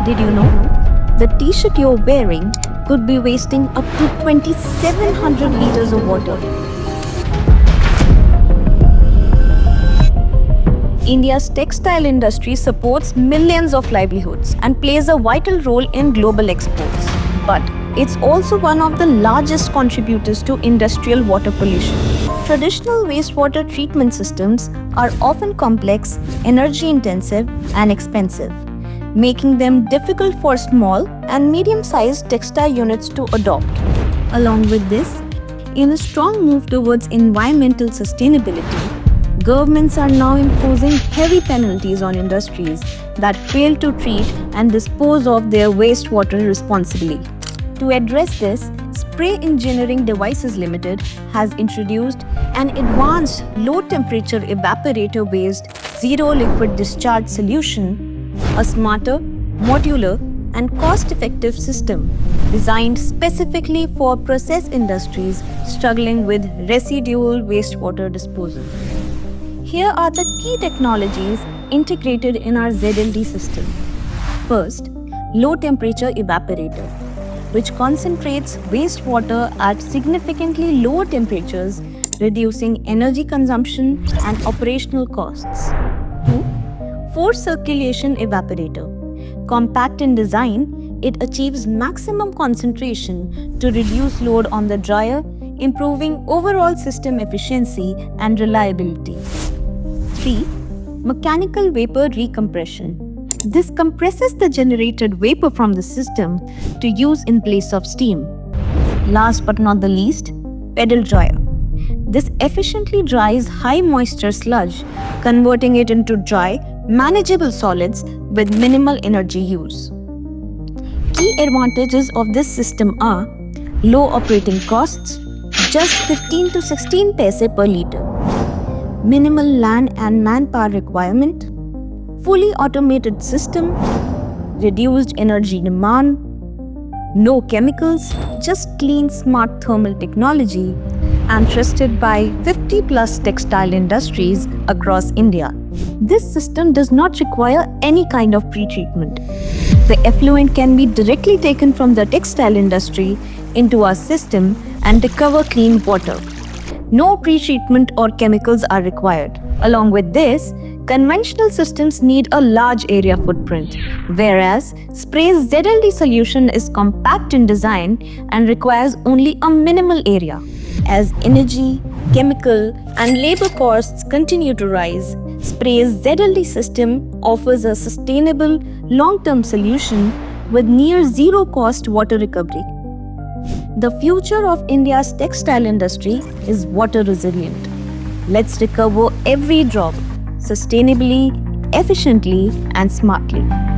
Did you know? The t-shirt you're wearing could be wasting up to 2,700 liters of water. India's textile industry supports millions of livelihoods and plays a vital role in global exports. But it's also one of the largest contributors to industrial water pollution. Traditional wastewater treatment systems are often complex, energy-intensive, and expensive, making them difficult for small and medium-sized textile units to adopt. Along with this, in a strong move towards environmental sustainability, governments are now imposing heavy penalties on industries that fail to treat and dispose of their wastewater responsibly. To address this, Spray Engineering Devices Limited has introduced an advanced low-temperature evaporator-based zero liquid discharge solution, a smarter, modular, and cost-effective system designed specifically for process industries struggling with residual wastewater disposal. Here are the key technologies integrated in our ZLD system. First, low-temperature evaporator, which concentrates wastewater at significantly lower temperatures, reducing energy consumption and operational costs. 2. Forced circulation evaporator. Compact in design, it achieves maximum concentration to reduce load on the dryer, improving overall system efficiency and reliability. 3. Mechanical vapor recompression. This compresses the generated vapor from the system to use in place of steam. Last but not the least, pedal dryer. This efficiently dries high moisture sludge, converting it into dry, manageable solids with minimal energy use. Key advantages of this system are low operating costs, just 15 to 16 paise per liter, minimal land and manpower requirement, fully automated system, reduced energy demand, no chemicals, just clean smart thermal technology, and trusted by 50 plus textile industries across India. This system does not require any kind of pre-treatment. The effluent can be directly taken from the textile industry into our system and recover clean water. No pre-treatment or chemicals are required. Along with this, conventional systems need a large area footprint, whereas Spray's ZLD solution is compact in design and requires only a minimal area. As energy, chemical, and labor costs continue to rise, Spray's ZLD system offers a sustainable, long-term solution with near zero cost water recovery. The future of India's textile industry is water resilient. Let's recover every drop sustainably, efficiently, and smartly.